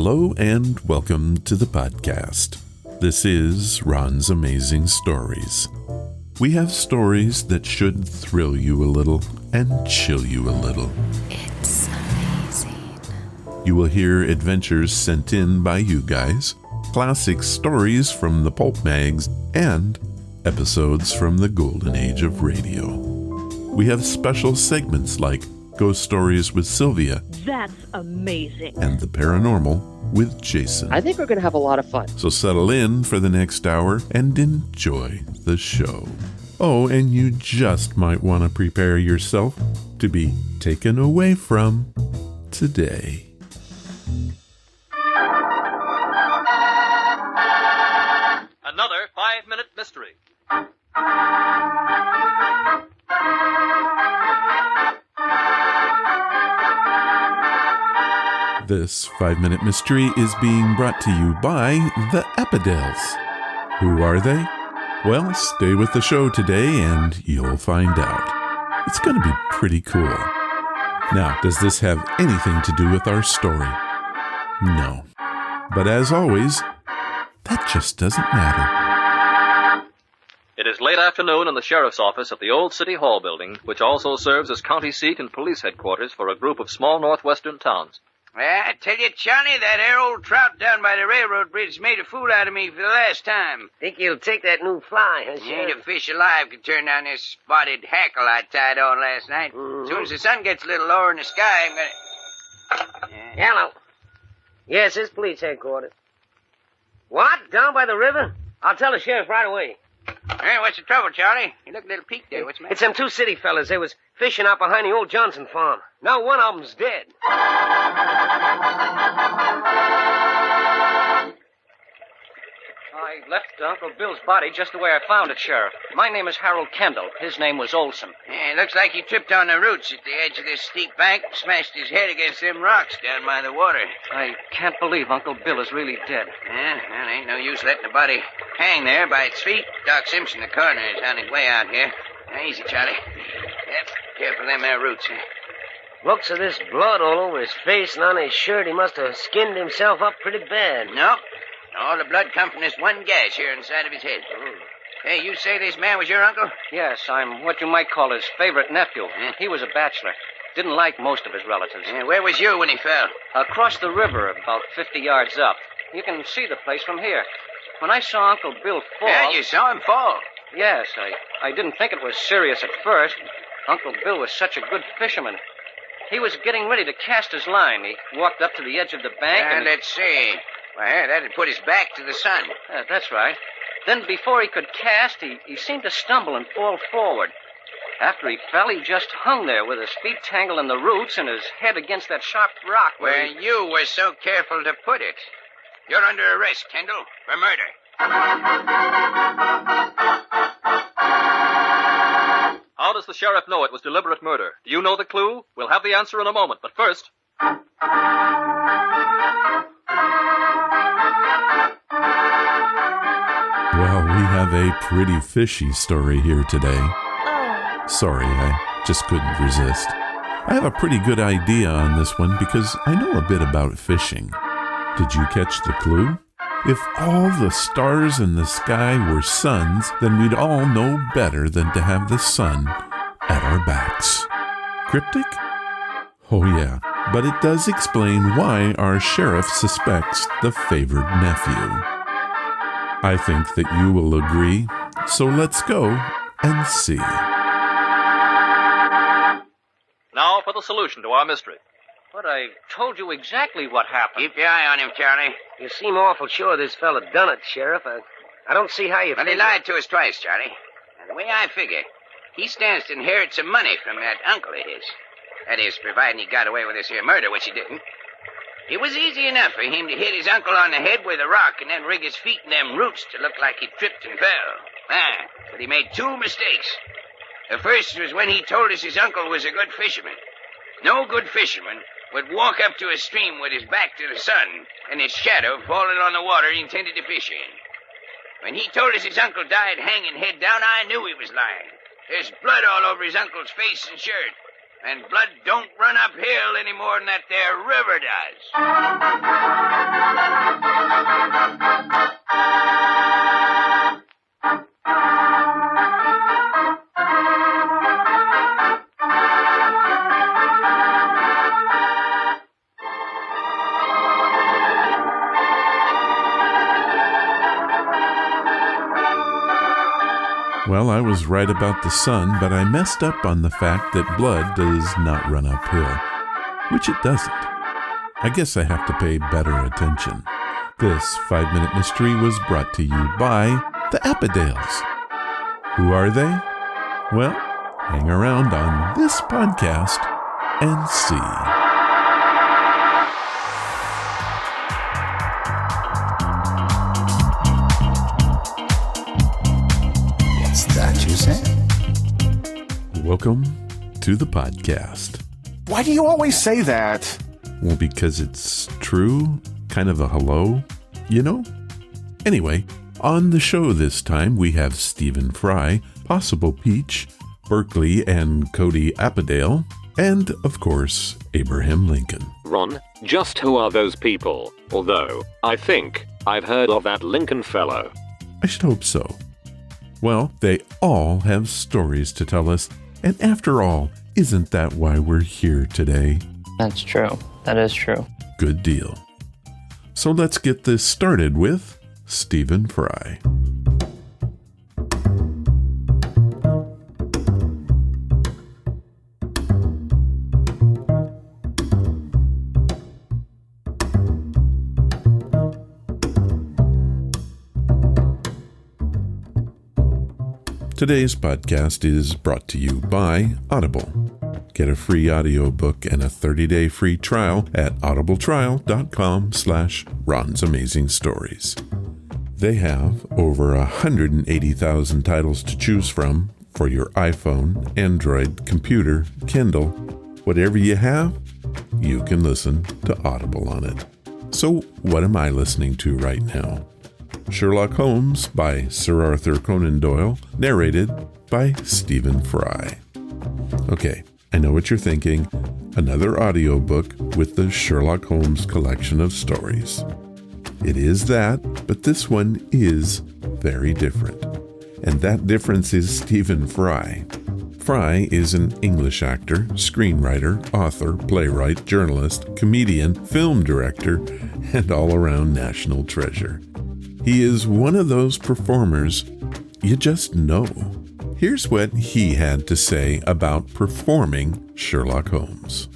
Hello and welcome to the podcast. This is Ron's Amazing Stories. We have stories that should thrill you a little and chill you a little. It's amazing. You will hear adventures sent in by you guys, classic stories from the pulp mags, and episodes from the golden age of radio. We have special segments like Ghost Stories with Sylvia. That's amazing. And the Paranormal with Jason. I think we're going to have a lot of fun. So settle in for the next hour and enjoy the show. Oh, and you just might want to prepare yourself to be taken away from today. Another 5-minute mystery. This 5-minute mystery is being brought to you by the Apedails. Who are they? Well, stay with the show today and you'll find out. It's going to be pretty cool. Now, does this have anything to do with our story? No. But as always, that just doesn't matter. It is late afternoon in the sheriff's office at the old City Hall building, which also serves as county seat and police headquarters for a group of small northwestern towns. Well, I tell you, Johnny, that there old trout down by the railroad bridge made a fool out of me for the last time. Think he'll take that new fly, huh, Ain't Sheriff? a fish alive could turn down this spotted hackle I tied on last night. As soon as the sun gets a little lower in the sky, I'm gonna... Hello. Yes, it's police headquarters. What? Down by the river? I'll tell the sheriff right away. Hey, what's the trouble, Charlie? You look a little peaked there. What's the matter? It's them two city fellas. They was fishing out behind the old Johnson farm. Now one of them's dead. I left Uncle Bill's body just the way I found it, Sheriff. My name is Harold Kendall. His name was Olson. Yeah, looks like he tripped on the roots at the edge of this steep bank and smashed his head against them rocks down by the water. I can't believe Uncle Bill is really dead. Yeah, well, ain't no use letting the body hang there by its feet. Doc Simpson, the coroner, is on his way out here. Now, easy, Charlie. Yep, careful of them there roots. Looks of this blood all over his face and on his shirt. He must have skinned himself up pretty bad. No. All the blood come from this one gash here inside of his head. Hey, you say this man was your uncle? Yes, I'm what you might call his favorite nephew. He was a bachelor. Didn't like most of his relatives. Yeah, where was you when he fell? Across the river, about 50 yards up. You can see the place from here. When I saw Uncle Bill fall... Yeah, you saw him fall. Yes, I didn't think it was serious at first. Uncle Bill was such a good fisherman. He was getting ready to cast his line. He walked up to the edge of the bank and... Let's see. Well, that'd put his back to the sun. That's right. Then before he could cast, he seemed to stumble and fall forward. After he fell, he just hung there with his feet tangled in the roots and his head against that sharp rock. Where you were so careful to put it. You're under arrest, Kendall, for murder. How does the sheriff know it was deliberate murder? Do you know the clue? We'll have the answer in a moment, but first... Well, we have a pretty fishy story here today. Sorry, I just couldn't resist. I have a pretty good idea on this one because I know a bit about fishing. Did you catch the clue? If all the stars in the sky were suns, then we'd all know better than to have the sun at our backs. Cryptic? Oh yeah, but it does explain why our sheriff suspects the favored nephew. I think that you will agree, so let's go and see. Now for the solution to our mystery. But I told you exactly what happened. Keep your eye on him, Charlie. You seem awful sure this fella done it, Sheriff. I don't see how you Well, he lied to us twice, Charlie. And the way I figure, he stands to inherit some money from that uncle of his. That is, providing he got away with this here murder, which he didn't. It was easy enough for him to hit his uncle on the head with a rock and then rig his feet in them roots to look like he tripped and fell. But he made two mistakes. The first was when he told us his uncle was a good fisherman. No good fisherman would walk up to a stream with his back to the sun and his shadow falling on the water he intended to fish in. When he told us his uncle died hanging head down, I knew he was lying. There's blood all over his uncle's face and shirt. And blood don't run uphill any more than that there river Well, I was right about the sun, but I messed up on the fact that blood does not run uphill, which it doesn't. I guess I have to pay better attention. This 5-minute mystery was brought to you by the Apedails. Who are they? Well, hang around on this podcast and see. Welcome to the podcast. Why do you always say that? Well, because it's true, kind of a hello, you know? Anyway, on the show this time, we have Stephen Fry, Possible Peach, Berklie and Cody Apedaile, and, of course, Abraham Lincoln. Ron, just who are those people? Although, I think I've heard of that Lincoln fellow. I should hope so. Well, they all have stories to tell us, and after all, isn't that why we're here today? That's true. That is true. Good deal. So let's get this started with Stephen Fry. Today's podcast is brought to you by Audible. Get a free audiobook and a 30-day free trial at audibletrial.com/Ron's Amazing Stories. They have over 180,000 titles to choose from for your iPhone, Android, computer, Kindle. Whatever you have, you can listen to Audible on it. So what am I listening to right now? Sherlock Holmes by Sir Arthur Conan Doyle, narrated by Stephen Fry. Okay, I know what you're thinking. Another audiobook with the Sherlock Holmes collection of stories. It is that, but this one is very different. And that difference is Stephen Fry. Fry is an English actor, screenwriter, author, playwright, journalist, comedian, film director, and all-around national treasure. He is one of those performers you just know. Here's what he had to say about performing Sherlock Holmes.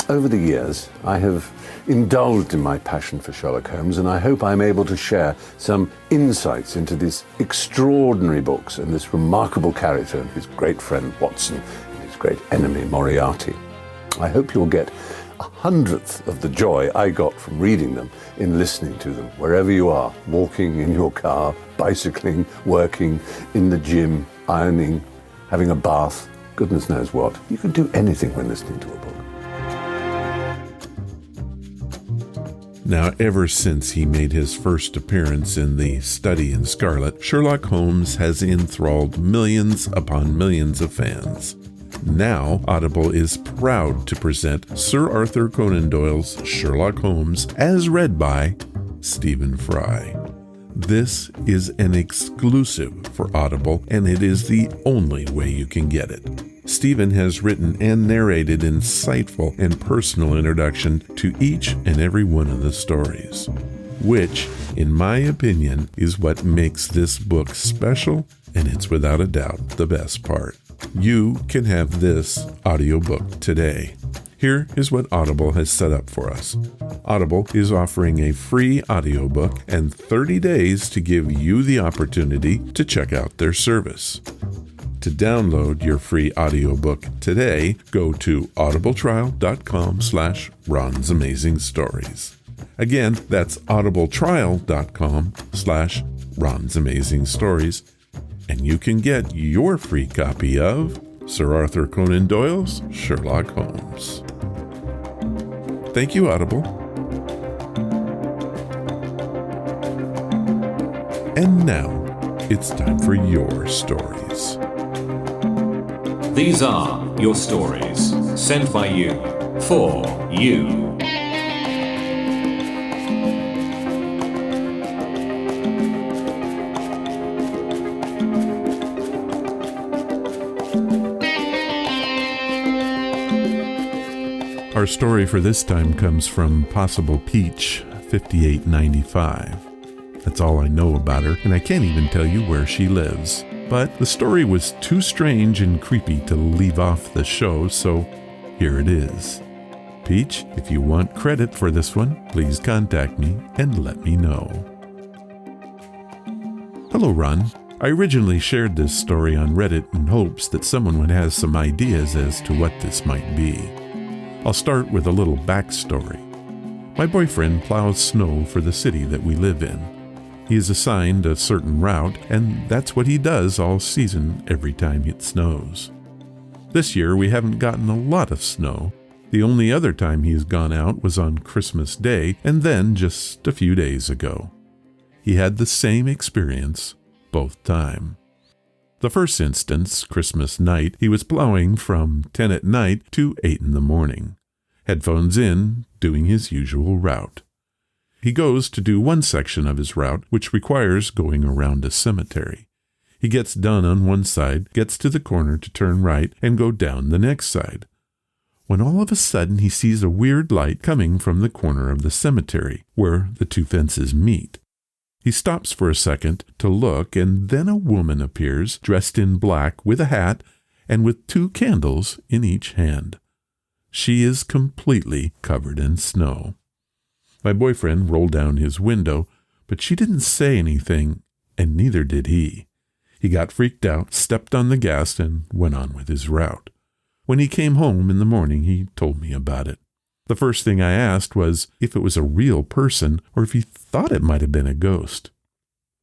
Over the years, I have indulged in my passion for Sherlock Holmes, and I hope I'm able to share some insights into these extraordinary books and this remarkable character and his great friend Watson and his great enemy Moriarty. I hope you'll get 1/100th of the joy I got from reading them in listening to them, wherever you are, walking, in your car, bicycling, working, in the gym, ironing, having a bath, goodness knows what. You can do anything when listening to a book. Now, ever since he made his first appearance in The Study in Scarlet, Sherlock Holmes has enthralled millions upon millions of fans. Now, Audible is proud to present Sir Arthur Conan Doyle's Sherlock Holmes as read by Stephen Fry. This is an exclusive for Audible, and it is the only way you can get it. Stephen has written and narrated insightful and personal introduction to each and every one of the stories, which, in my opinion, is what makes this book special, and it's without a doubt the best part. You can have this audiobook today. Here is what Audible has set up for us. Audible is offering a free audiobook and 30 days to give you the opportunity to check out their service. To download your free audiobook today, go to audibletrial.com/Ron's Amazing Stories. Again, that's audibletrial.com/Ron's Amazing Stories. And you can get your free copy of Sir Arthur Conan Doyle's Sherlock Holmes. Thank you, Audible. And now, it's time for your stories. These are your stories, sent by you, for you. Our story for this time comes from Possible Peach, 5895. That's all I know about her, and I can't even tell you where she lives. But the story was too strange and creepy to leave off the show, so here it is. Peach, if you want credit for this one, please contact me and let me know. Hello, Ron. I originally shared this story on Reddit in hopes that someone would have some ideas as to what this might be. I'll start with a little backstory. My boyfriend plows snow for the city that we live in. He is assigned a certain route, and that's what he does all season every time it snows. This year we haven't gotten a lot of snow. The only other time he's gone out was on Christmas Day, and then just a few days ago. He had the same experience both times. The first instance, Christmas night, he was plowing from 10 at night to 8 in the morning. Headphones in, doing his usual route. He goes to do one section of his route, which requires going around a cemetery. He gets done on one side, gets to the corner to turn right, and go down the next side. When all of a sudden he sees a weird light coming from the corner of the cemetery, where the two fences meet. He stops for a second to look, and then a woman appears, dressed in black with a hat and with 2 candles in each hand. She is completely covered in snow. My boyfriend rolled down his window, but she didn't say anything, and neither did he. He got freaked out, stepped on the gas, and went on with his route. When he came home in the morning, he told me about it. The first thing I asked was if it was a real person or if he thought it might have been a ghost.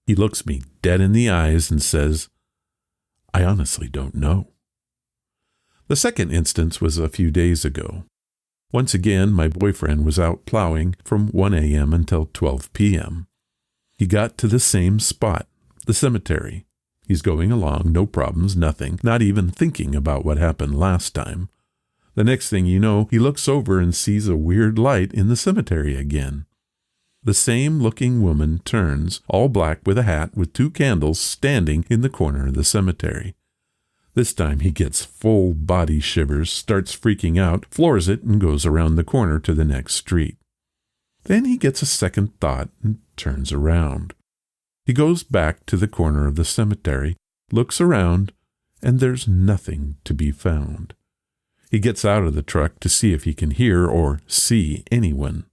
He looks me dead in the eyes and says, "I honestly don't know." The second instance was a few days ago. Once again, my boyfriend was out plowing from 1 a.m. until 12 p.m. He got to the same spot, the cemetery. He's going along, no problems, nothing, not even thinking about what happened last time. The next thing you know, he looks over and sees a weird light in the cemetery again. The same looking woman turns, all black with a hat with 2 candles standing in the corner of the cemetery. This time he gets full body shivers, starts freaking out, floors it, and goes around the corner to the next street. Then he gets a second thought and turns around. He goes back to the corner of the cemetery, looks around, and there's nothing to be found. He gets out of the truck to see if he can hear or see anyone.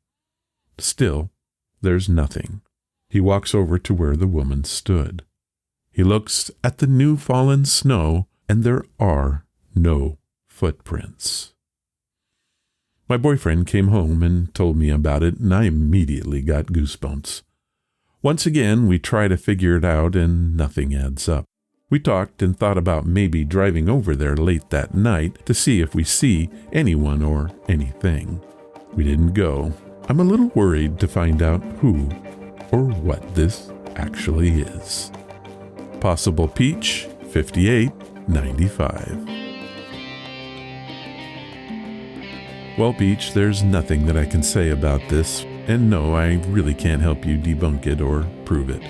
Still, there's nothing. He walks over to where the woman stood. He looks at the new fallen snow, and there are no footprints. My boyfriend came home and told me about it, and I immediately got goosebumps. Once again, we try to figure it out, and nothing adds up. We talked and thought about maybe driving over there late that night to see if we see anyone or anything. We didn't go. I'm a little worried to find out who or what this actually is. Possible Peach, 5895. Well, Peach, there's nothing that I can say about this, and no, I really can't help you debunk it or prove it.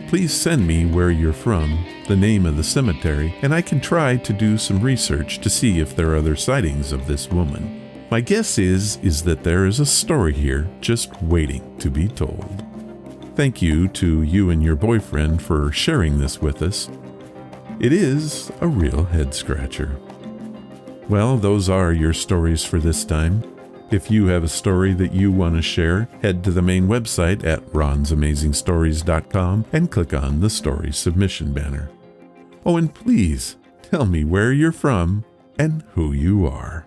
Please send me where you're from, the name of the cemetery, and I can try to do some research to see if there are other sightings of this woman. My guess is that there is a story here just waiting to be told. Thank you to you and your boyfriend for sharing this with us. It is a real head-scratcher. Well, those are your stories for this time. If you have a story that you want to share, head to the main website at ronsamazingstories.com and click on the story submission banner. Oh, and please tell me where you're from and who you are.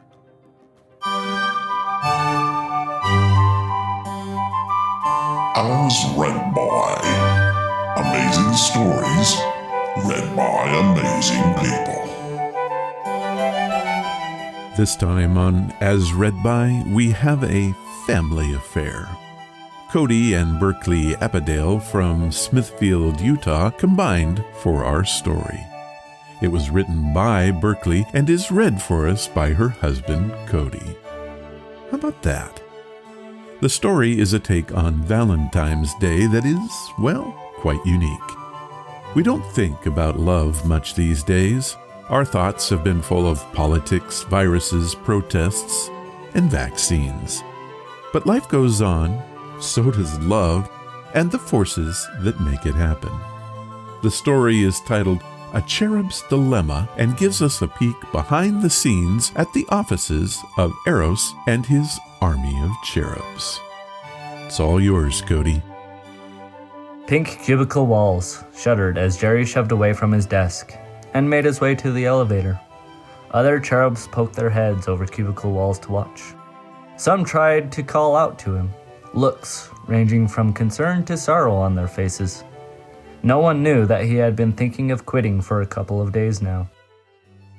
As read by Amazing Stories, read by amazing people. This time on As Read By, we have a family affair. Cody and Berklie Apedaile from Smithfield, Utah combined for our story. It was written by Berklie and is read for us by her husband, Cody. How about that? The story is a take on Valentine's Day that is, well, quite unique. We don't think about love much these days. Our thoughts have been full of politics, viruses, protests, and vaccines. But life goes on, so does love, and the forces that make it happen. The story is titled A Cherub's Dilemma and gives us a peek behind the scenes at the offices of Eros and his army of cherubs. It's all yours, Cody. Pink cubicle walls shuddered as Jerry shoved away from his desk and made his way to the elevator. Other cherubs poked their heads over cubicle walls to watch. Some tried to call out to him, looks ranging from concern to sorrow on their faces. No one knew that he had been thinking of quitting for a couple of days now.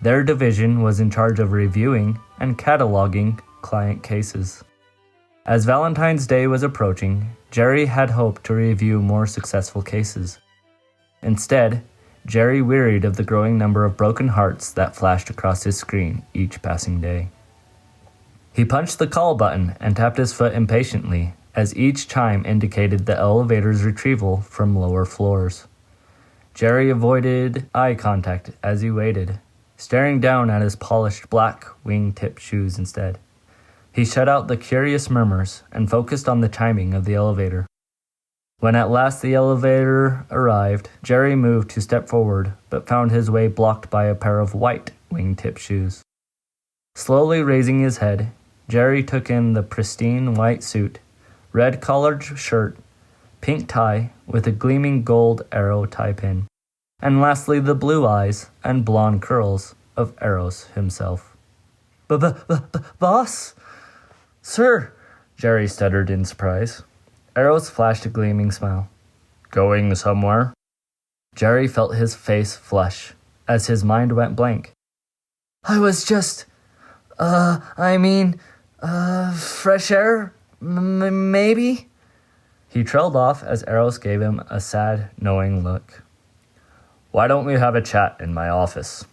Their division was in charge of reviewing and cataloging client cases. As Valentine's Day was approaching, Jerry had hoped to review more successful cases. Instead, Jerry wearied of the growing number of broken hearts that flashed across his screen each passing day. He punched the call button and tapped his foot impatiently as each chime indicated the elevator's retrieval from lower floors. Jerry avoided eye contact as he waited, staring down at his polished black wing-tip shoes instead. He shut out the curious murmurs and focused on the chiming of the elevator. When at last the elevator arrived, Jerry moved to step forward, but found his way blocked by a pair of white wing-tip shoes. Slowly raising his head, Jerry took in the pristine white suit, red collared shirt, pink tie with a gleaming gold arrow tie pin, and lastly the blue eyes and blonde curls of Eros himself. Boss? Sir, Jerry stuttered in surprise. Eros flashed a gleaming smile. Going somewhere? Jerry felt his face flush as his mind went blank. I was just, fresh air? Maybe? He trailed off as Eros gave him a sad, knowing look. Why don't we have a chat in my office?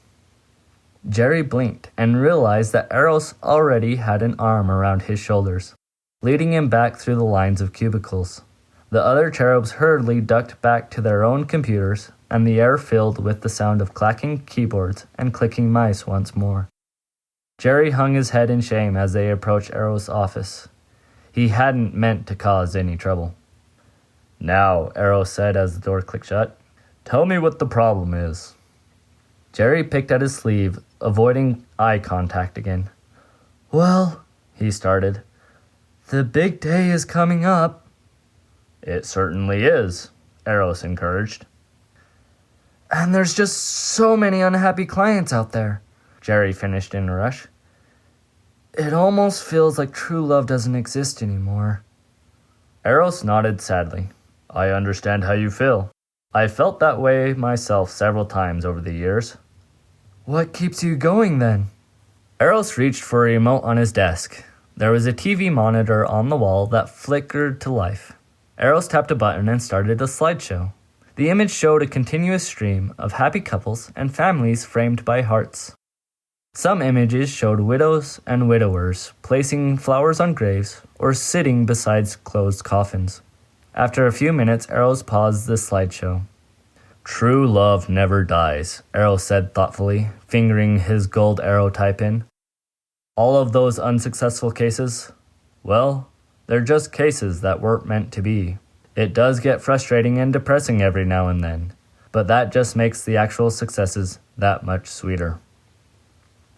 Jerry blinked and realized that Eros already had an arm around his shoulders, leading him back through the lines of cubicles. The other cherubs hurriedly ducked back to their own computers, and the air filled with the sound of clacking keyboards and clicking mice once more. Jerry hung his head in shame as they approached Eros' office. He hadn't meant to cause any trouble. Now, Eros said as the door clicked shut, tell me what the problem is. Jerry picked at his sleeve, avoiding eye contact again. Well, he started, the big day is coming up. It certainly is, Eros encouraged. And there's just so many unhappy clients out there, Jerry finished in a rush. It almost feels like true love doesn't exist anymore. Eros nodded sadly. I understand how you feel. I felt that way myself several times over the years. What keeps you going then? Eros reached for a remote on his desk. There was a TV monitor on the wall that flickered to life. Eros tapped a button and started a slideshow. The image showed a continuous stream of happy couples and families framed by hearts. Some images showed widows and widowers placing flowers on graves or sitting beside closed coffins. After a few minutes, Eros paused the slideshow. True love never dies, Eros said thoughtfully, fingering his gold arrow tie pin. All of those unsuccessful cases? Well, they're just cases that weren't meant to be. It does get frustrating and depressing every now and then, but that just makes the actual successes that much sweeter.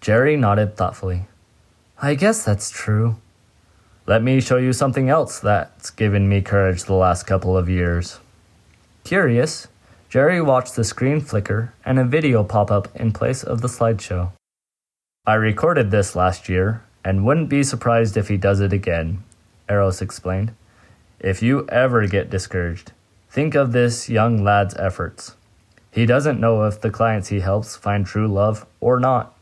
Jerry nodded thoughtfully. I guess that's true. Let me show you something else that's given me courage the last couple of years. Curious, Jerry watched the screen flicker and a video pop up in place of the slideshow. I recorded this last year and wouldn't be surprised if he does it again, Eros explained. If you ever get discouraged, think of this young lad's efforts. He doesn't know if the clients he helps find true love or not.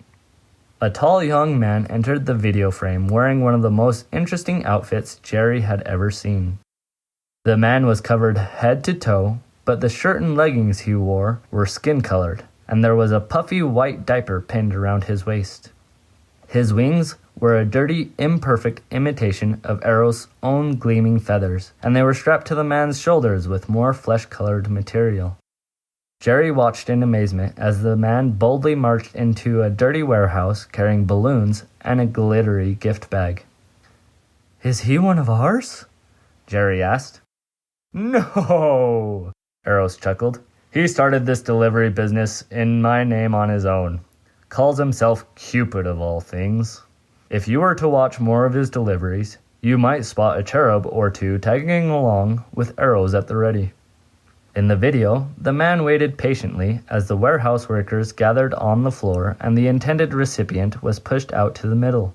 A tall young man entered the video frame wearing one of the most interesting outfits Jerry had ever seen. The man was covered head to toe, but the shirt and leggings he wore were skin-colored, and there was a puffy white diaper pinned around his waist. His wings were a dirty, imperfect imitation of Arrow's own gleaming feathers, and they were strapped to the man's shoulders with more flesh-colored material. Jerry watched in amazement as the man boldly marched into a dirty warehouse carrying balloons and a glittery gift bag. "Is he one of ours?" Jerry asked. "No," Arrows chuckled. "He started this delivery business in my name on his own. Calls himself Cupid of all things. If you were to watch more of his deliveries, you might spot a cherub or two tagging along with arrows at the ready." In the video, the man waited patiently as the warehouse workers gathered on the floor and the intended recipient was pushed out to the middle.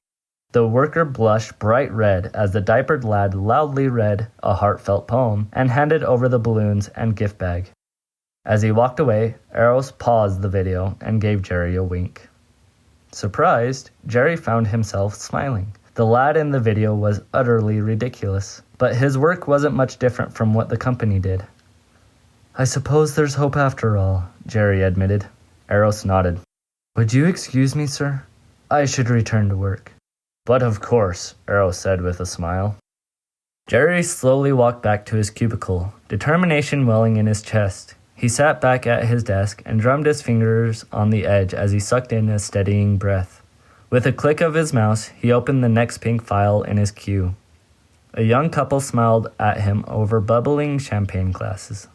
The worker blushed bright red as the diapered lad loudly read a heartfelt poem and handed over the balloons and gift bag. As he walked away, Arrows paused the video and gave Jerry a wink. Surprised, Jerry found himself smiling. The lad in the video was utterly ridiculous, but his work wasn't much different from what the company did. "I suppose there's hope after all," Jerry admitted. Arrows nodded. "Would you excuse me, sir? I should return to work." "But of course," Arrows said with a smile. Jerry slowly walked back to his cubicle, determination welling in his chest. He sat back at his desk and drummed his fingers on the edge as he sucked in a steadying breath. With a click of his mouse, he opened the next pink file in his queue. A young couple smiled at him over bubbling champagne glasses.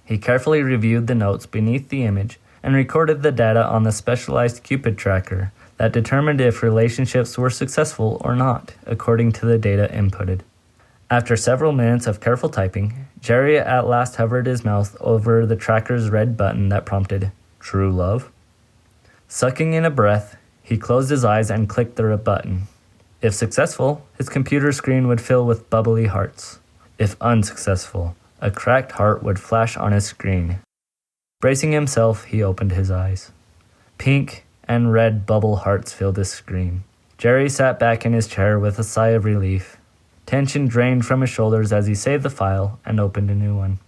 He carefully reviewed the notes beneath the image and recorded the data on the specialized Cupid tracker that determined if relationships were successful or not, according to the data inputted. After several minutes of careful typing, Jerry at last hovered his mouth over the tracker's red button that prompted, "True love?" Sucking in a breath, he closed his eyes and clicked the button. If successful, his computer screen would fill with bubbly hearts. If unsuccessful, a cracked heart would flash on his screen. Bracing himself, he opened his eyes. Pink and red bubble hearts filled his screen. Jerry sat back in his chair with a sigh of relief. Tension drained from his shoulders as he saved the file and opened a new one.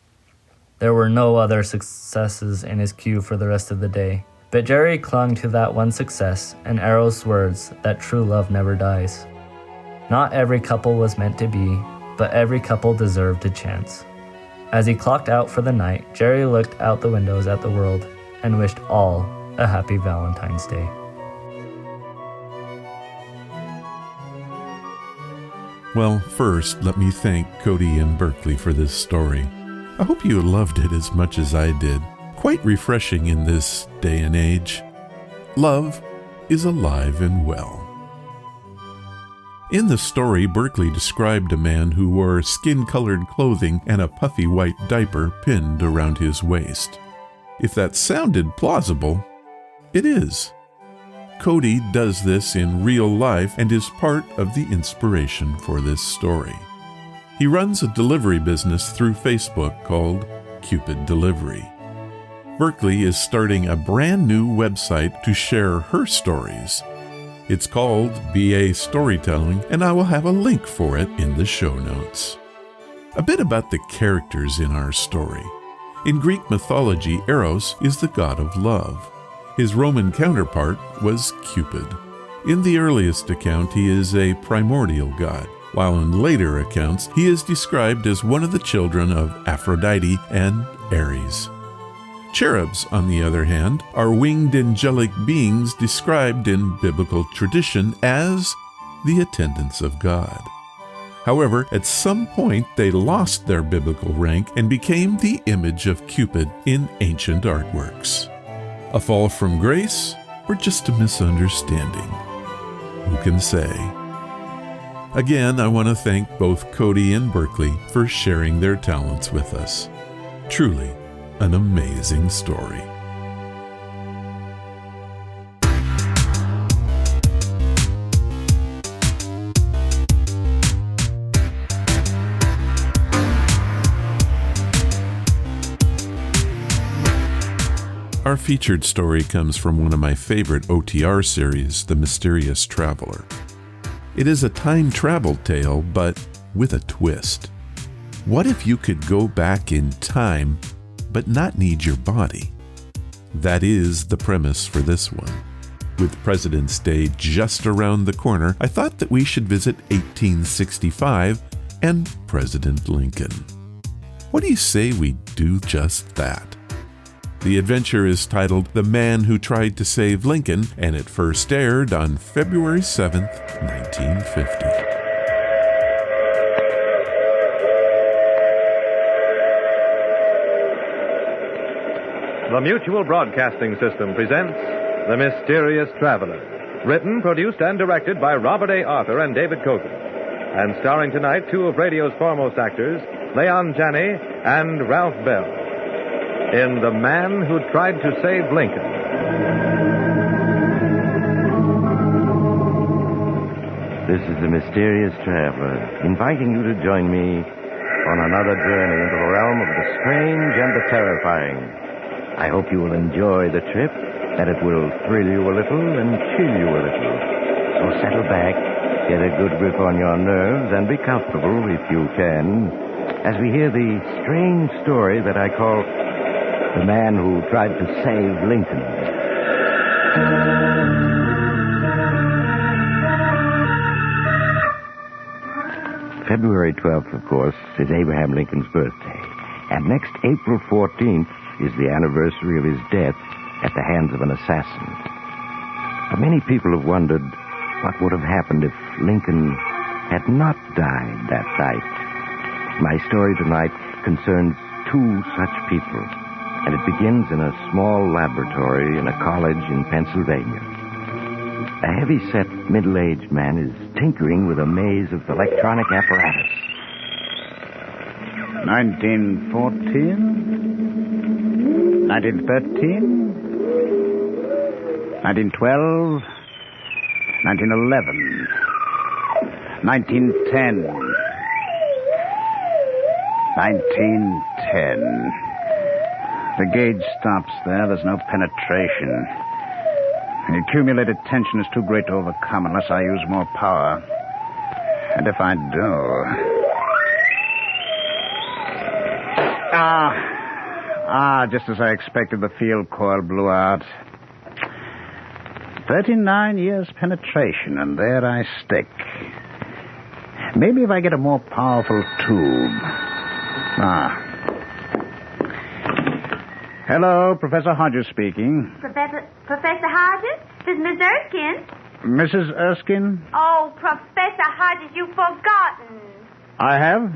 There were no other successes in his queue for the rest of the day, but Jerry clung to that one success and Arrow's words that true love never dies. Not every couple was meant to be, but every couple deserved a chance. As he clocked out for the night, Jerry looked out the windows at the world and wished all a happy Valentine's Day. Well, first, let me thank Cody and Berklie for this story. I hope you loved it as much as I did. Quite refreshing in this day and age. Love is alive and well. In the story, Berklie described a man who wore skin-colored clothing and a puffy white diaper pinned around his waist. If that sounded plausible, it is. Cody does this in real life and is part of the inspiration for this story. He runs a delivery business through Facebook called Cupid Delivery. Berklie is starting a brand new website to share her stories. It's called BA Storytelling, and I will have a link for it in the show notes. A bit about the characters in our story. In Greek mythology, Eros is the god of love. His Roman counterpart was Cupid. In the earliest account, he is a primordial god, while in later accounts, he is described as one of the children of Aphrodite and Ares. Cherubs, on the other hand, are winged angelic beings described in biblical tradition as the attendants of God. However, at some point they lost their biblical rank and became the image of Cupid in ancient artworks. A fall from grace, or just a misunderstanding? Who can say? Again, I want to thank both Cody and Berklie for sharing their talents with us. Truly, an amazing story. Our featured story comes from one of my favorite OTR series, The Mysterious Traveler. It is a time travel tale, but with a twist. What if you could go back in time but not need your body? That is the premise for this one. With President's Day just around the corner, I thought that we should visit 1865 and President Lincoln. What do you say we do just that? The adventure is titled The Man Who Tried to Save Lincoln, and it first aired on February 7th, 1950. The Mutual Broadcasting System presents The Mysterious Traveler, written, produced, and directed by Robert A. Arthur and David Cogan, and starring tonight two of radio's foremost actors, Leon Janney and Ralph Bell, in The Man Who Tried to Save Lincoln. This is The Mysterious Traveler, inviting you to join me on another journey into the realm of the strange and the terrifying. I hope you will enjoy the trip, that it will thrill you a little and chill you a little. So settle back, get a good grip on your nerves, and be comfortable, if you can, as we hear the strange story that I call The Man Who Tried to Save Lincoln. February 12th, of course, is Abraham Lincoln's birthday. And next April 14th is the anniversary of his death at the hands of an assassin. But many people have wondered what would have happened if Lincoln had not died that night. My story tonight concerns two such people, and it begins in a small laboratory in a college in Pennsylvania. A heavy-set, middle-aged man is tinkering with a maze of electronic apparatus. 1914, 1913, 1912, 1911, 1910, 1910. The gauge stops there. There's no penetration. The accumulated tension is too great to overcome unless I use more power. And if I do... just as I expected, the field coil blew out. 39 years penetration, and there I stick. Maybe if I get a more powerful tube. Hello, Professor Hodges speaking. Professor Hodges? This is Miss Erskine. Mrs. Erskine? Oh, Professor Hodges, you've forgotten. I have?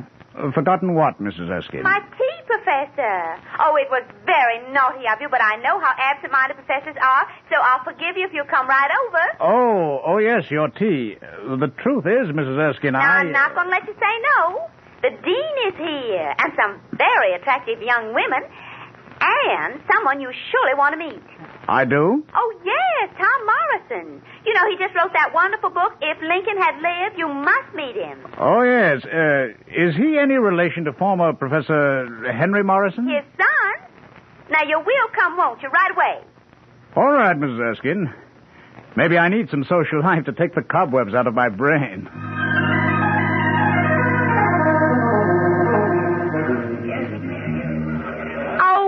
Forgotten what, Mrs. Erskine? My tea, Professor. Oh, it was very naughty of you, but I know how absent-minded professors are, so I'll forgive you if you'll come right over. Oh, yes, your tea. The truth is, Mrs. Erskine, Now, I'm not going to let you say no. The dean is here, and some very attractive young women, and someone you surely want to meet. I do? Oh, yes, Tom Morrison. You know, he just wrote that wonderful book, If Lincoln Had Lived. You must meet him. Oh, yes. Is he any relation to former Professor Henry Morrison? His son. Now, you will come, won't you, right away? All right, Mrs. Erskine. Maybe I need some social life to take the cobwebs out of my brain.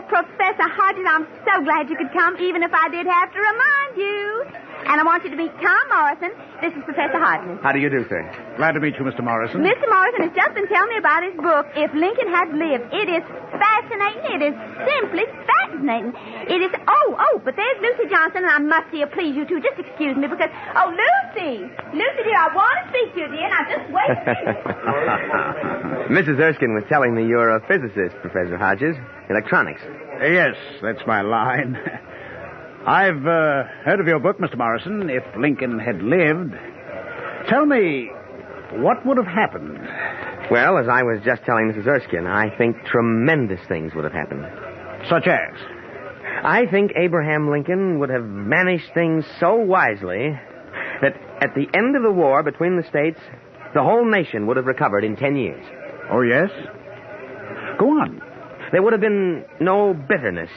Professor Hodges, I'm so glad you could come, even if I did have to remind you. And I want you to meet Tom Morrison. This is Professor Hodges. How do you do, sir? Glad to meet you, Mr. Morrison. Mr. Morrison has just been telling me about his book, If Lincoln Had Lived. It is fascinating. It is simply fascinating. It is... Oh, but there's Lucy Johnson, and I must see her, please, you two. Just excuse me, because... Oh, Lucy! Lucy, dear, I want to speak to you, dear. Now, just wait a minute. Mrs. Erskine was telling me you're a physicist, Professor Hodges. Electronics. Yes, that's my line. I've heard of your book, Mr. Morrison, If Lincoln Had Lived. Tell me, what would have happened? Well, as I was just telling Mrs. Erskine, I think tremendous things would have happened. Such as? I think Abraham Lincoln would have managed things so wisely that at the end of the war between the states, the whole nation would have recovered in 10 years. Oh, yes? Go on. There would have been no bitterness.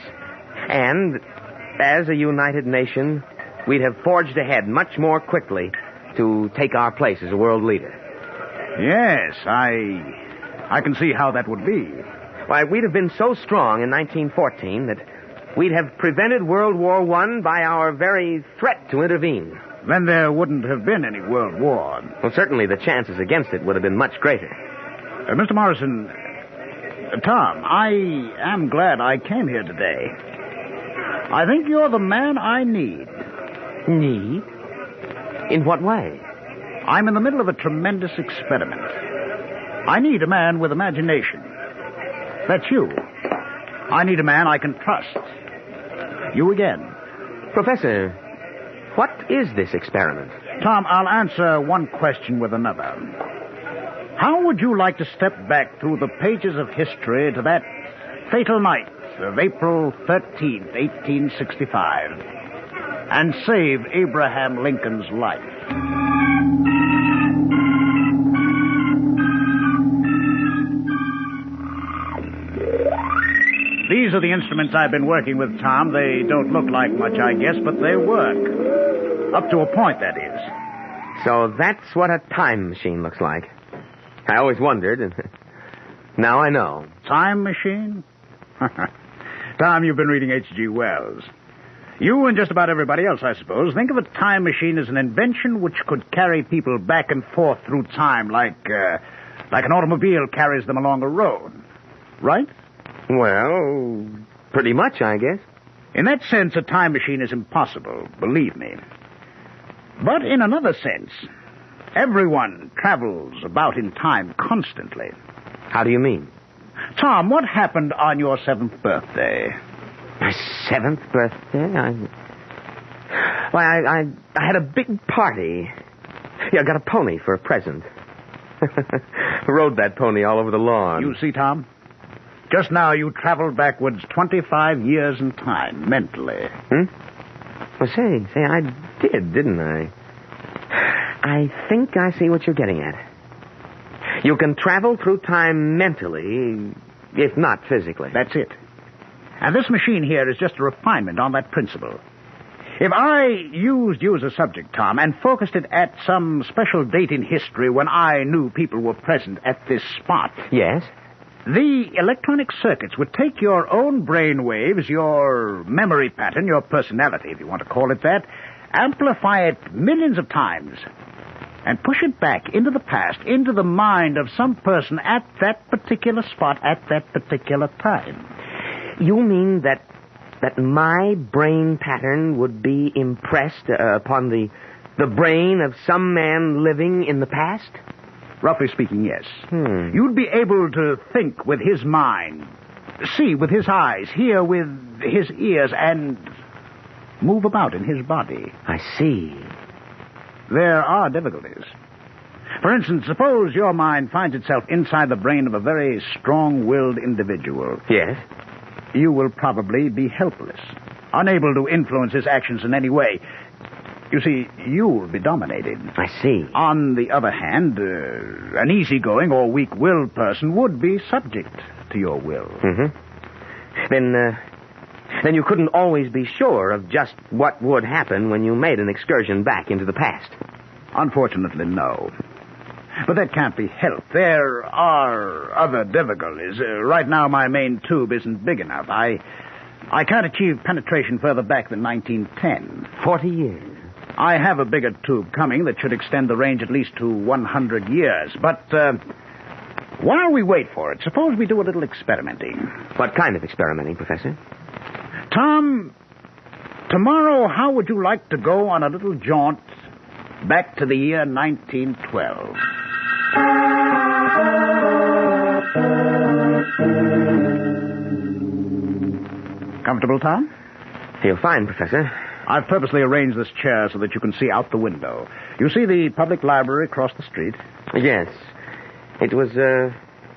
And as a united nation, we'd have forged ahead much more quickly to take our place as a world leader. Yes, I can see how that would be. Why, we'd have been so strong in 1914 that we'd have prevented World War I by our very threat to intervene. Then there wouldn't have been any World War. Well, certainly the chances against it would have been much greater. Mr. Morrison, Tom, I am glad I came here today. I think you're the man I need. Need? In what way? I'm in the middle of a tremendous experiment. I need a man with imagination. That's you. I need a man I can trust. You again. Professor, what is this experiment? Tom, I'll answer one question with another. How would you like to step back through the pages of history to that fatal night of April 13th, 1865, and save Abraham Lincoln's life? These are the instruments I've been working with, Tom. They don't look like much, I guess, but they work. Up to a point, that is. So that's what a time machine looks like. I always wondered, and now I know. Time machine? Tom, you've been reading H.G. Wells. You and just about everybody else, I suppose, think of a time machine as an invention which could carry people back and forth through time like an automobile carries them along a road. Right? Well, pretty much, I guess. In that sense, a time machine is impossible, believe me. But in another sense, everyone travels about in time constantly. How do you mean? Tom, what happened on your 7th birthday? My 7th birthday? I had a big party. Yeah, I got a pony for a present. Rode that pony all over the lawn. You see, Tom? Just now you traveled backwards 25 years in time, mentally. Well, say, I did, didn't I? I think I see what you're getting at. You can travel through time mentally, if not physically. That's it. And this machine here is just a refinement on that principle. If I used you as a subject, Tom, and focused it at some special date in history when I knew people were present at this spot... Yes? The electronic circuits would take your own brain waves, your memory pattern, your personality, if you want to call it that, amplify it millions of times, and push it back into the past, into the mind of some person at that particular spot at that particular time. You mean that my brain pattern would be impressed upon the brain of some man living in the past? Roughly speaking, yes. You'd be able to think with his mind, see with his eyes, hear with his ears, and move about in his body. I see. There are difficulties. For instance, suppose your mind finds itself inside the brain of a very strong-willed individual. Yes? You will probably be helpless, unable to influence his actions in any way. You see, you'll be dominated. I see. On the other hand, an easygoing or weak-willed person would be subject to your will. Mm-hmm. Then you couldn't always be sure of just what would happen when you made an excursion back into the past. Unfortunately, no. But that can't be helped. There are other difficulties. Right now, my main tube isn't big enough. I can't achieve penetration further back than 1910. 40 years. I have a bigger tube coming that should extend the range at least to 100 years. But while we wait for it, suppose we do a little experimenting. What kind of experimenting, Professor? Tom, tomorrow, how would you like to go on a little jaunt back to the year 1912? Comfortable, Tom? Feel fine, Professor. I've purposely arranged this chair so that you can see out the window. You see the public library across the street? Yes. It was,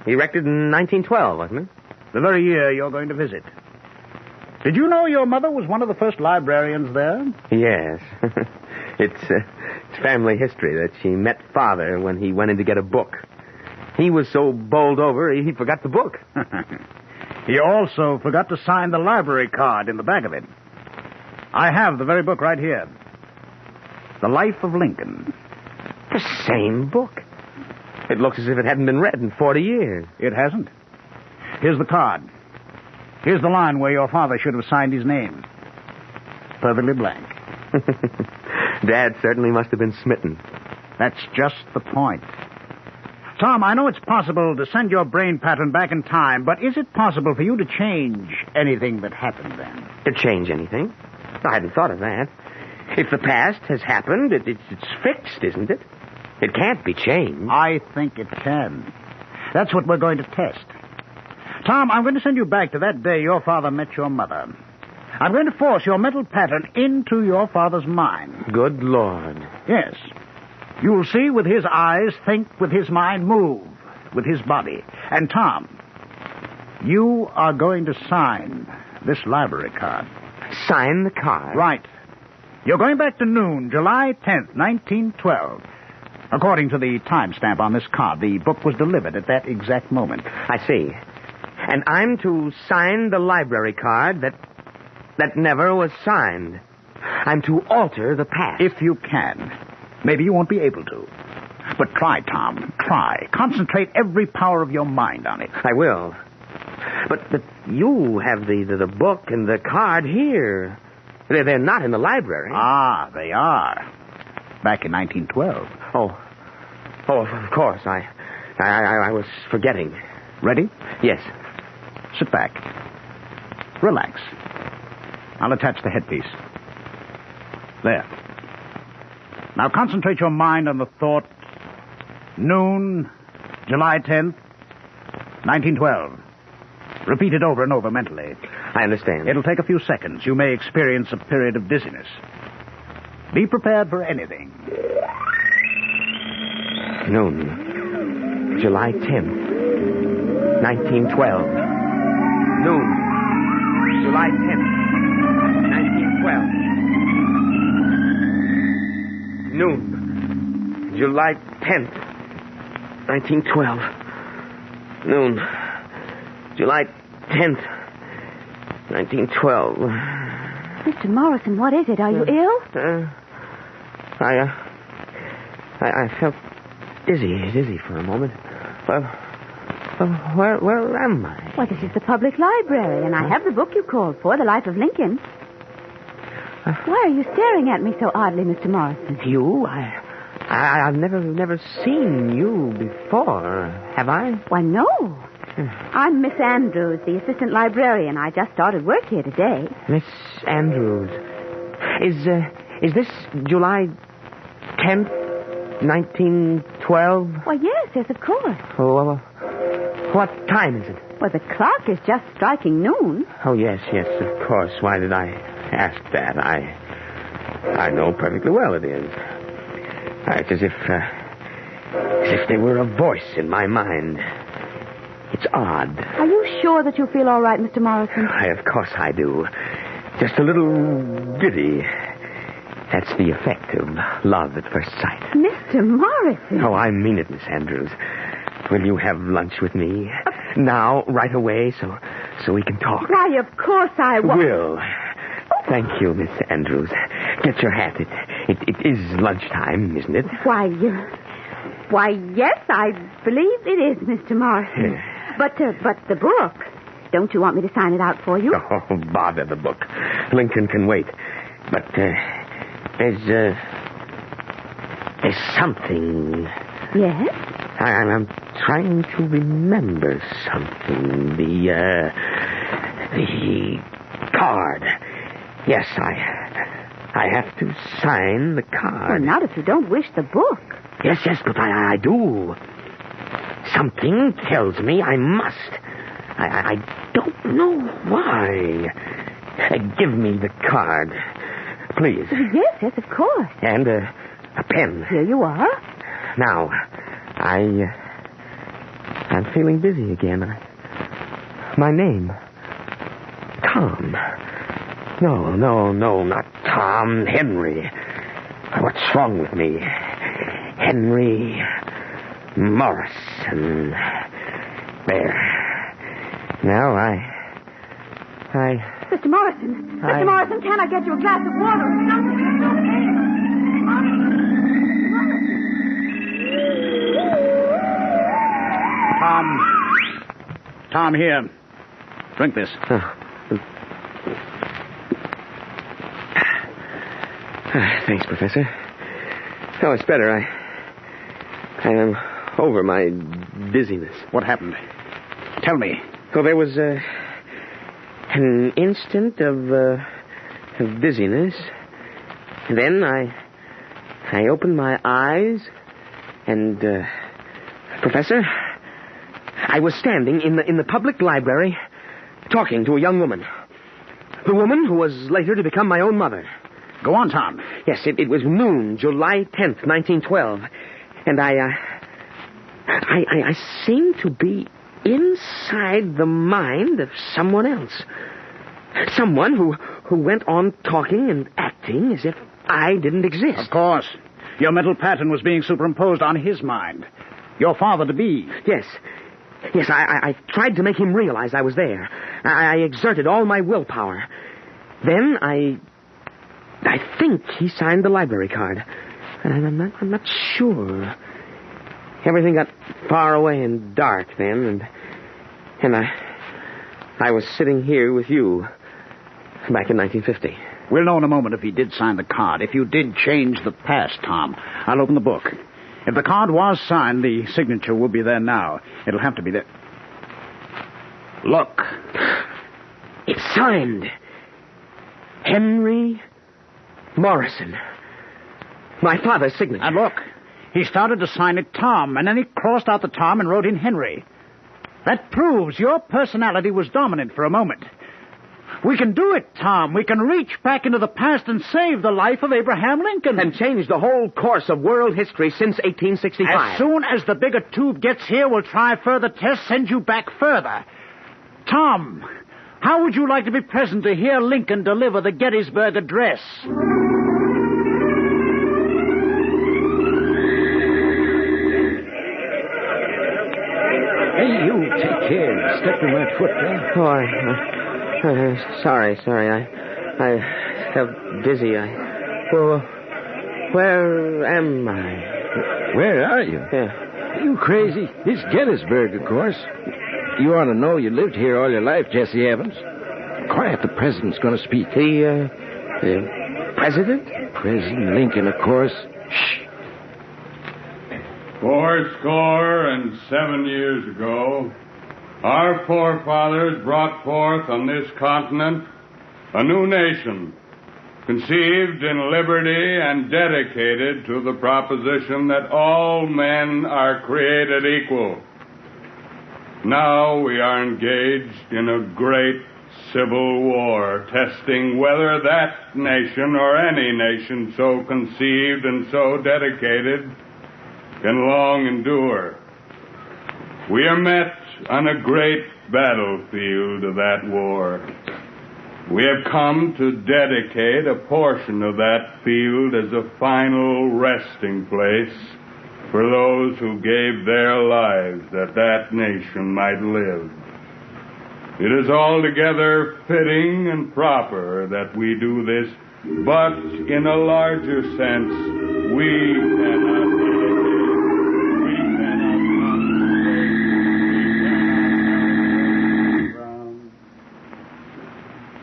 erected in 1912, wasn't it? The very year you're going to visit. Did you know your mother was one of the first librarians there? Yes. It's family history that she met Father when he went in to get a book. He was so bowled over, he forgot the book. He also forgot to sign the library card in the back of it. I have the very book right here. The Life of Lincoln. The same book. It looks as if it hadn't been read in 40 years. It hasn't. Here's the card. Here's the line where your father should have signed his name. Perfectly blank. Dad certainly must have been smitten. That's just the point. Tom, I know it's possible to send your brain pattern back in time, but is it possible for you to change anything that happened then? To change anything? I hadn't thought of that. If the past has happened, it's fixed, isn't it? It can't be changed. I think it can. That's what we're going to test. Tom, I'm going to send you back to that day your father met your mother. I'm going to force your mental pattern into your father's mind. Good Lord. Yes. You'll see with his eyes, think with his mind, move with his body. And Tom, you are going to sign this library card. Sign the card? Right. You're going back to noon, July 10th, 1912. According to the timestamp on this card, the book was delivered at that exact moment. I see. And I'm to sign the library card that never was signed. I'm to alter the past. If you can. Maybe you won't be able to. But try, Tom. Try. Concentrate every power of your mind on it. I will. But you have the book and the card here. They're not in the library. Ah, they are. Back in 1912. Oh, of course. I was forgetting. Ready? Yes. Sit back. Relax. I'll attach the headpiece. There. Now concentrate your mind on the thought, noon, July 10th, 1912. Repeat it over and over mentally. I understand. It'll take a few seconds. You may experience a period of dizziness. Be prepared for anything. Noon, July 10th, 1912. Noon, July 10th, 1912. Noon, July 10th, 1912. Noon, July 10th, 1912. Mr. Morrison, what is it? Are you ill? I felt dizzy for a moment. Where am I? Well, this is the public library, and I have the book you called for, The Life of Lincoln. Why are you staring at me so oddly, Mr. Morrison? You? I've never seen you before, have I? Why, no. I'm Miss Andrews, the assistant librarian. I just started work here today. Miss Andrews. Is this July 10th, 1912? Why, yes, of course. Oh, what time is it? Well, the clock is just striking noon. Oh, yes, of course. Why did I ask that? I know perfectly well it is. It's as if there were a voice in my mind. It's odd. Are you sure that you feel all right, Mr. Morrison? Of course I do. Just a little giddy. That's the effect of love at first sight. Mr. Morrison. Oh, I mean it, Miss Andrews. Will you have lunch with me? Now, right away, so we can talk. Why, of course I will. Thank you, Miss Andrews. Get your hat. It is lunchtime, isn't it? Why, yes, I believe it is, Mr. Morrison. But the book. Don't you want me to sign it out for you? Oh, bother the book. Lincoln can wait. But there's something. Yes? I'm trying to remember something. The card. Yes, I have to sign the card. Well, not if you don't wish the book. Yes, but I do. Something tells me I must. I don't know why. Give me the card, please. Yes, of course. And a pen. Here you are. Now, I'm feeling busy again. My name, Tom. No, not Tom. Henry. What's wrong with me? Henry Morrison. There. Now, Mr. Morrison. Mr. Morrison, can I get you a glass of water? Something. Tom here. Drink this. Thanks, Professor. Oh, it's better. I am over my dizziness. What happened? Tell me. Well, there was an instant of dizziness. Then I opened my eyes, and Professor, I was standing in the public library, talking to a young woman. The woman who was later to become my own mother. Go on, Tom. Yes, it was noon, July 10th, 1912, and I seemed to be inside the mind of someone else. Someone who went on talking and acting as if I didn't exist. Of course. Your mental pattern was being superimposed on his mind. Your father-to-be. Yes. Yes, I tried to make him realize I was there. I exerted all my willpower. Then I think he signed the library card. And I'm not sure. Everything got far away and dark then, and I was sitting here with you back in 1950. We'll know in a moment if he did sign the card. If you did change the past, Tom. I'll open the book. If the card was signed, the signature will be there now. It'll have to be there. Look. It's signed. Henry Morrison. My father's signature. And look. He started to sign it Tom, and then he crossed out the Tom and wrote in Henry. That proves your personality was dominant for a moment. We can do it, Tom. We can reach back into the past and save the life of Abraham Lincoln. And change the whole course of world history since 1865. As soon as the bigger tube gets here, we'll try further tests, send you back further. Tom, how would you like to be present to hear Lincoln deliver the Gettysburg Address? Hey, you, take care. Step on that foot there. Oh, sorry. I felt dizzy. Well, where am I? Where are you? Yeah. Are you crazy? It's Gettysburg, of course. You ought to know you lived here all your life, Jesse Evans. Quiet, the president's going to speak. The president? President Lincoln, of course. Shh. 87 years ago, our forefathers brought forth on this continent a new nation, conceived in liberty and dedicated to the proposition that all men are created equal. Now we are engaged in a great civil war, testing whether that nation or any nation so conceived and so dedicated can long endure. We are met on a great battlefield of that war. We have come to dedicate a portion of that field as a final resting place for those who gave their lives that that nation might live. It is altogether fitting and proper that we do this, but in a larger sense, we cannot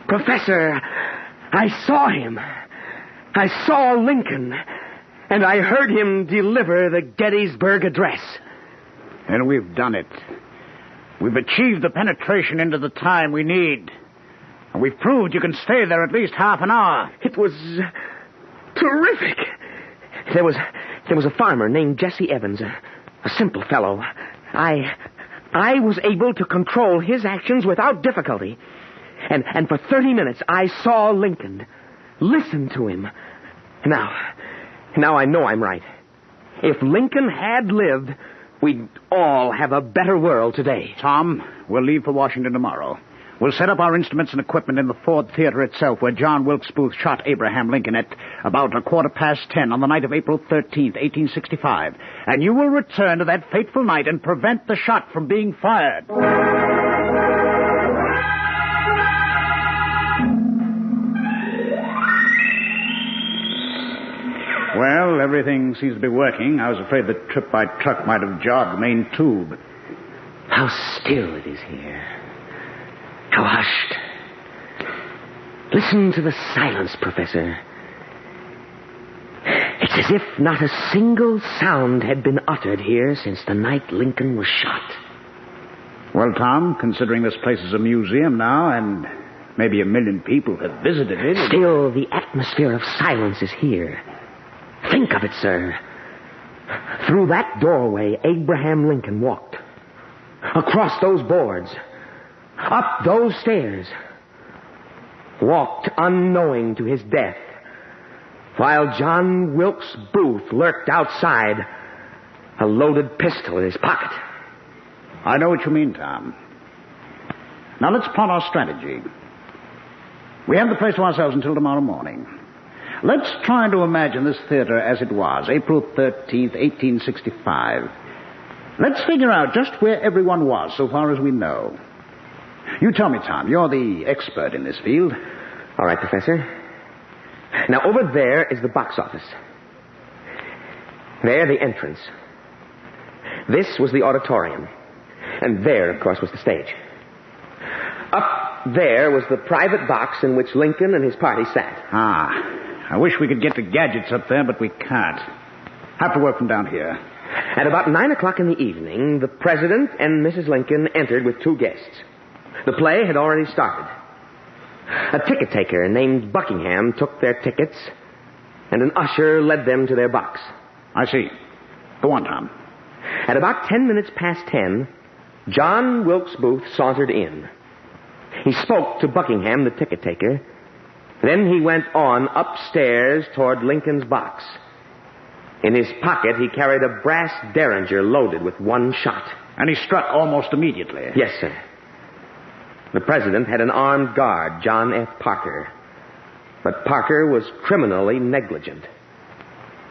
Professor, I saw him. I saw Lincoln. And I heard him deliver the Gettysburg Address. And we've done it. We've achieved the penetration into the time we need. And we've proved you can stay there at least half an hour. It was terrific. There was a farmer named Jesse Evans, a simple fellow. I was able to control his actions without difficulty. And for 30 minutes, I saw Lincoln. Listened to him. Now I know I'm right. If Lincoln had lived, we'd all have a better world today. Tom, we'll leave for Washington tomorrow. We'll set up our instruments and equipment in the Ford Theater itself, where John Wilkes Booth shot Abraham Lincoln at about 10:15 on the night of April 13th, 1865. And you will return to that fateful night and prevent the shot from being fired. Well, everything seems to be working. I was afraid the trip by truck might have jarred the main tube. How still it is here. How hushed. Listen to the silence, Professor. It's as if not a single sound had been uttered here since the night Lincoln was shot. Well, Tom, considering this place is a museum now, and maybe 1 million people have visited it... Still, the atmosphere of silence is here. Think of it, sir. Through that doorway, Abraham Lincoln walked. Across those boards. Up those stairs. Walked unknowing to his death. While John Wilkes Booth lurked outside, a loaded pistol in his pocket. I know what you mean, Tom. Now let's plot our strategy. We have the place to ourselves until tomorrow morning. Let's try to imagine this theater as it was, April 13th, 1865. Let's figure out just where everyone was, so far as we know. You tell me, Tom. You're the expert in this field. All right, Professor. Now, over there is the box office. There, the entrance. This was the auditorium. And there, of course, was the stage. Up there was the private box in which Lincoln and his party sat. I wish we could get the gadgets up there, but we can't. Have to work from down here. At about 9 o'clock in the evening, the President and Mrs. Lincoln entered with 2 guests. The play had already started. A ticket taker named Buckingham took their tickets, and an usher led them to their box. I see. Go on, Tom. At about 10 minutes past 10, John Wilkes Booth sauntered in. He spoke to Buckingham, the ticket taker. Then he went on upstairs toward Lincoln's box. In his pocket, he carried a brass derringer loaded with 1 shot. And he struck almost immediately. Yes, sir. The President had an armed guard, John F. Parker. But Parker was criminally negligent.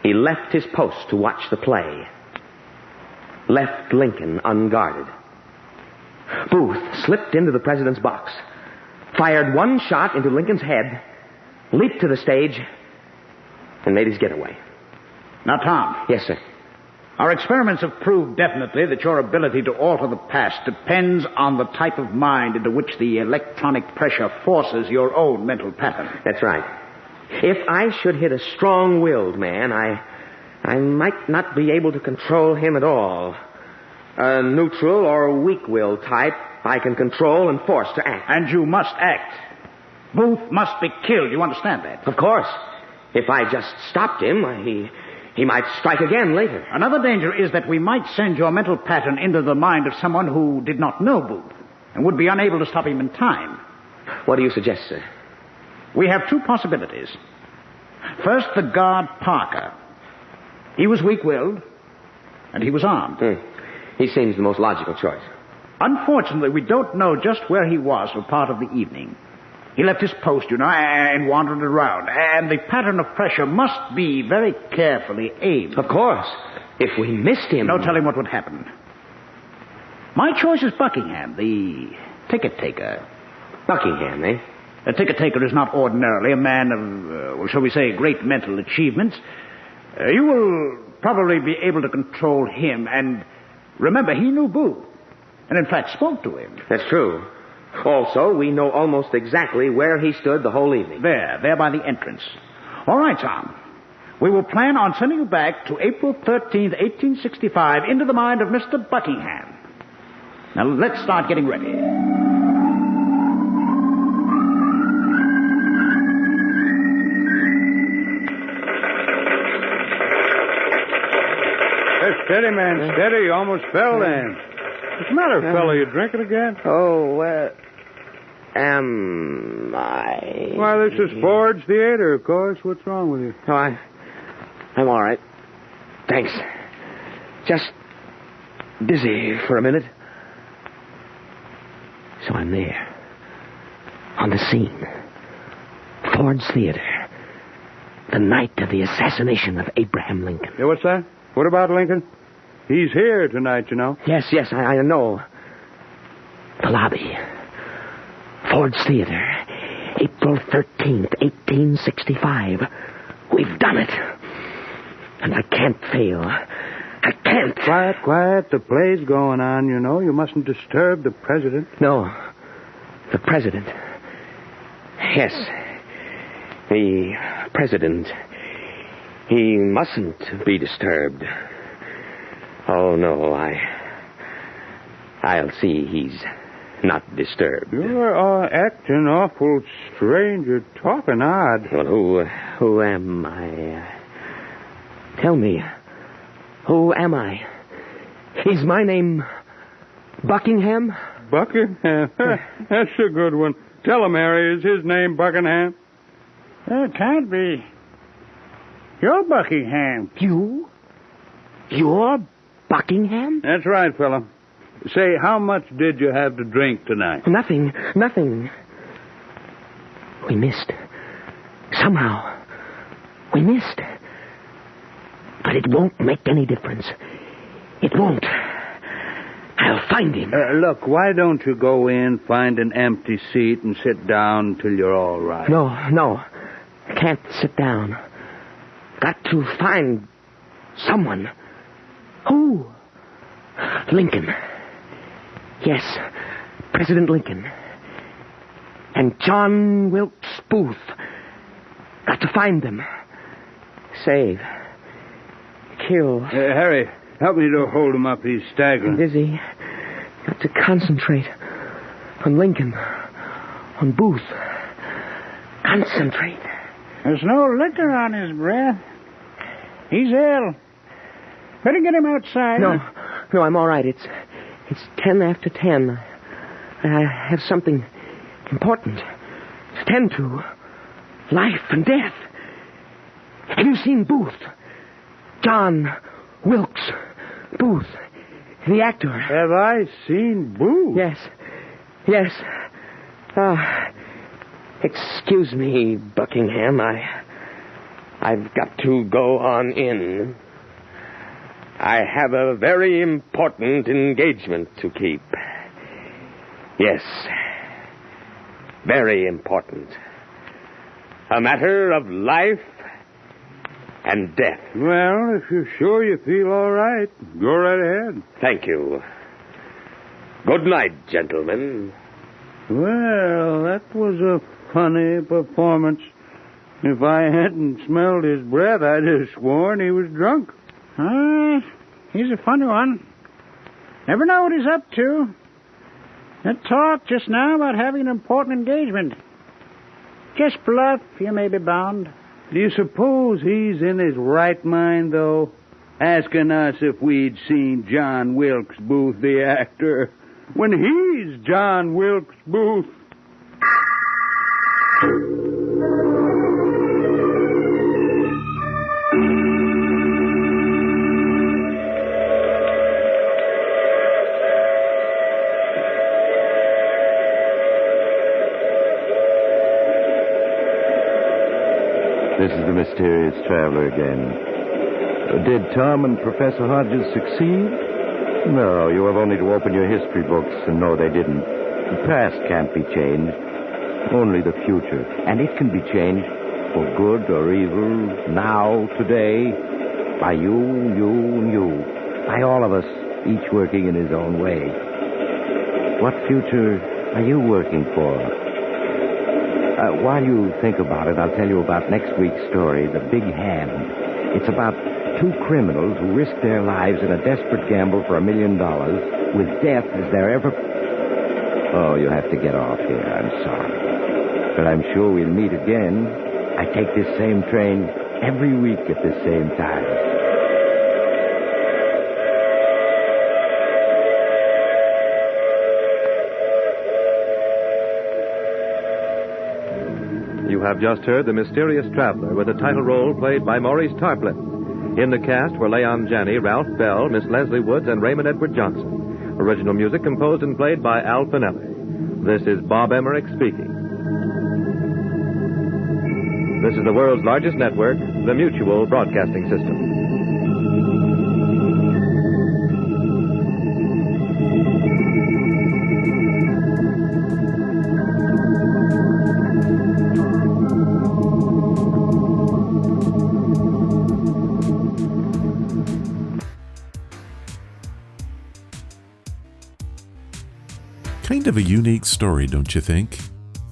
He left his post to watch the play. Left Lincoln unguarded. Booth slipped into the President's box, fired 1 shot into Lincoln's head, leaped to the stage, and made his getaway. Now, Tom. Yes, sir. Our experiments have proved definitely that your ability to alter the past depends on the type of mind into which the electronic pressure forces your own mental pattern. That's right. If I should hit a strong-willed man, I might not be able to control him at all. A neutral or weak-willed type I can control and force to act. And you must act. Booth must be killed. You understand that? Of course. If I just stopped him, he might strike again later. Another danger is that we might send your mental pattern into the mind of someone who did not know Booth and would be unable to stop him in time. What do you suggest, sir? We have 2 possibilities. First, the guard Parker. He was weak-willed, and he was armed. He seems the most logical choice. Unfortunately, we don't know just where he was for part of the evening. He left his post, you know, and wandered around. And the pattern of pressure must be very carefully aimed. Of course. If we missed him... No telling what would happen. My choice is Buckingham, the ticket taker. Buckingham, eh? A ticket taker is not ordinarily a man of, shall we say, great mental achievements. You will probably be able to control him, and remember, he knew Booth, and in fact spoke to him. That's true. Also, we know almost exactly where he stood the whole evening. There by the entrance. All right, Tom. We will plan on sending you back to April 13th, 1865, into the mind of Mr. Buckingham. Now, let's start getting ready. Steady, man, steady. You almost fell then. What's the matter, fella? You drinking again? Am I? Why, this is Ford's Theater, of course. What's wrong with you? Oh, I'm all right. Thanks. Just dizzy for a minute. So I'm there. On the scene. Ford's Theater. The night of the assassination of Abraham Lincoln. Yeah, what's that? What about Lincoln? He's here tonight, you know. Yes, I know. The lobby. Ford's Theater. April 13th, 1865. We've done it. And I can't fail. I can't. Quiet. The play's going on, you know. You mustn't disturb the president. No, The president. Yes. The president. He mustn't be disturbed. Oh, no, I'll see he's not disturbed. You're acting awful strange. You're talking odd. Well, who am I? Tell me, who am I? Is my name Buckingham? Buckingham? That's a good one. Tell him, Harry, is his name Buckingham? It can't be. You're Buckingham. You're Buckingham? That's right, fella. Say, how much did you have to drink tonight? Nothing. We missed. Somehow. We missed. But it won't make any difference. It won't. I'll find him. Look, why don't you go in, find an empty seat, and sit down till you're all right? No. I can't sit down. Got to find someone. Who? Lincoln. Yes, President Lincoln. And John Wilkes Booth. Got to find them. Save. Kill. Harry, help me to hold him up. He's staggering. Busy. Got to concentrate on Lincoln. On Booth. Concentrate. There's no liquor on his breath. He's ill. Better get him outside. No, I'm all right. It's 10 after 10. I have something important to tend to. Life and death. Have you seen Booth? John Wilkes Booth, the actor. Have I seen Booth? Yes. Excuse me, Buckingham. I've got to go on in. I have a very important engagement to keep. Yes. Very important. A matter of life and death. Well, if you're sure you feel all right, go right ahead. Thank you. Good night, gentlemen. Well, that was a funny performance. If I hadn't smelled his breath, I'd have sworn he was drunk. He's a funny one. Never know what he's up to. That talk just now about having an important engagement. Just bluff, you may be bound. Do you suppose he's in his right mind, though? Asking us if we'd seen John Wilkes Booth, the actor, when he's John Wilkes Booth. This is the mysterious traveler again. Did Tom and Professor Hodges succeed? No, you have only to open your history books and know they didn't. The past can't be changed. Only the future. And it can be changed for good or evil, now, today, by you, and you. By all of us, each working in his own way. What future are you working for? While you think about it, I'll tell you about next week's story, The Big Hand. It's about two criminals who risk their lives in a desperate gamble for $1 million with death as their ever... Oh, you have to get off here. I'm sorry. But I'm sure we'll meet again. I take this same train every week at the same time. You have just heard The Mysterious Traveler with the title role played by Maurice Tarplin. In the cast were Leon Janney, Ralph Bell, Miss Leslie Woods, and Raymond Edward Johnson. Original music composed and played by Al Finelli. This is Bob Emmerich speaking. This is the world's largest network, the Mutual Broadcasting System. Kind of a unique story, don't you think?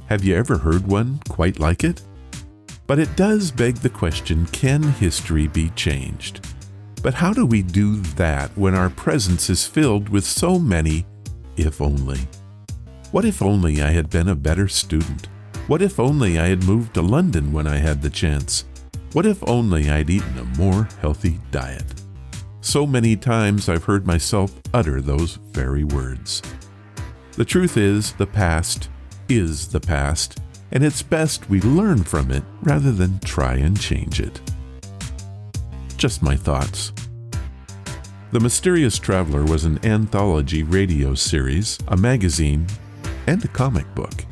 Have you ever heard one quite like it? But it does beg the question, can history be changed? But how do we do that when our presence is filled with so many if only? What if only I had been a better student? What if only I had moved to London when I had the chance? What if only I'd eaten a more healthy diet? So many times I've heard myself utter those very words. The truth is, the past is the past, and it's best we learn from it rather than try and change it. Just my thoughts. The Mysterious Traveler was an anthology radio series, a magazine, and a comic book.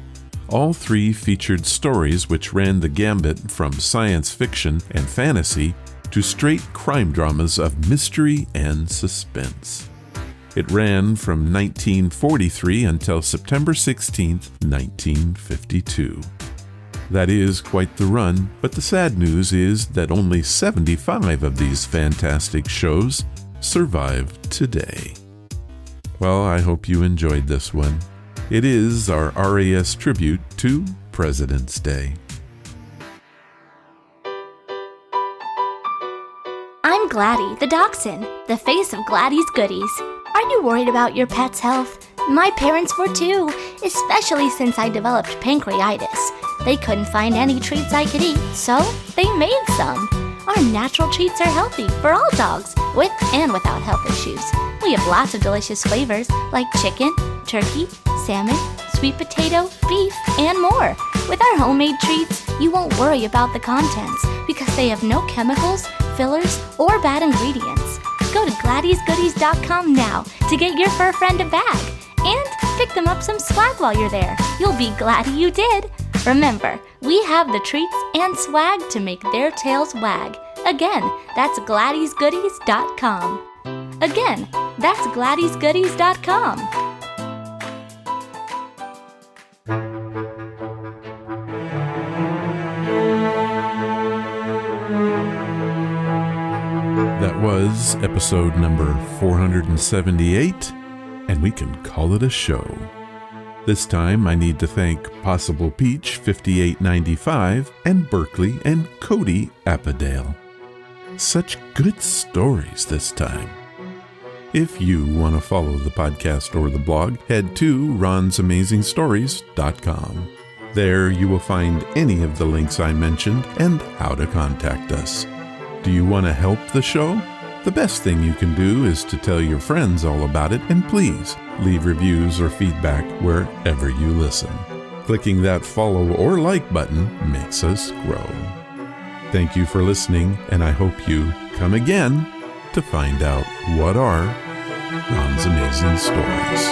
All three featured stories which ran the gambit from science fiction and fantasy to straight crime dramas of mystery and suspense. It ran from 1943 until September 16, 1952. That is quite the run, but the sad news is that only 75 of these fantastic shows survive today. Well, I hope you enjoyed this one. It is our RAS tribute to President's Day. I'm Gladdy, the dachshund, the face of Gladdy's Goodies. Are you worried about your pet's health? My parents were too, especially since I developed pancreatitis. They couldn't find any treats I could eat, so they made some. Our natural treats are healthy for all dogs, with and without health issues. We have lots of delicious flavors like chicken, turkey, salmon, sweet potato, beef, and more. With our homemade treats, you won't worry about the contents because they have no chemicals, fillers, or bad ingredients. Go to GladysGoodies.com now to get your fur friend a bag and pick them up some swag while you're there. You'll be glad you did. Remember, we have the treats and swag to make their tails wag. Again, that's GladysGoodies.com. Again, that's GladysGoodies.com. That was episode number 478, and we can call it a show. This time I need to thank Possible Peach 5895 and Berklie and Cody Apedaile. Such good stories this time. If you want to follow the podcast or the blog, head to ronsamazingstories.com. There you will find any of the links I mentioned and how to contact us. Do you want to help the show? The best thing you can do is to tell your friends all about it, and please leave reviews or feedback wherever you listen. Clicking that follow or like button makes us grow. Thank you for listening, and I hope you come again to find out what are Ron's Amazing Stories.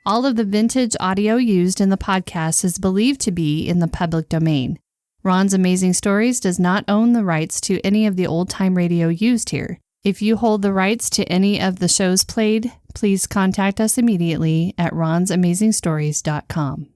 All of the vintage audio used in the podcast is believed to be in the public domain. Ron's Amazing Stories does not own the rights to any of the old-time radio used here. If you hold the rights to any of the shows played, please contact us immediately at ronsamazingstories.com.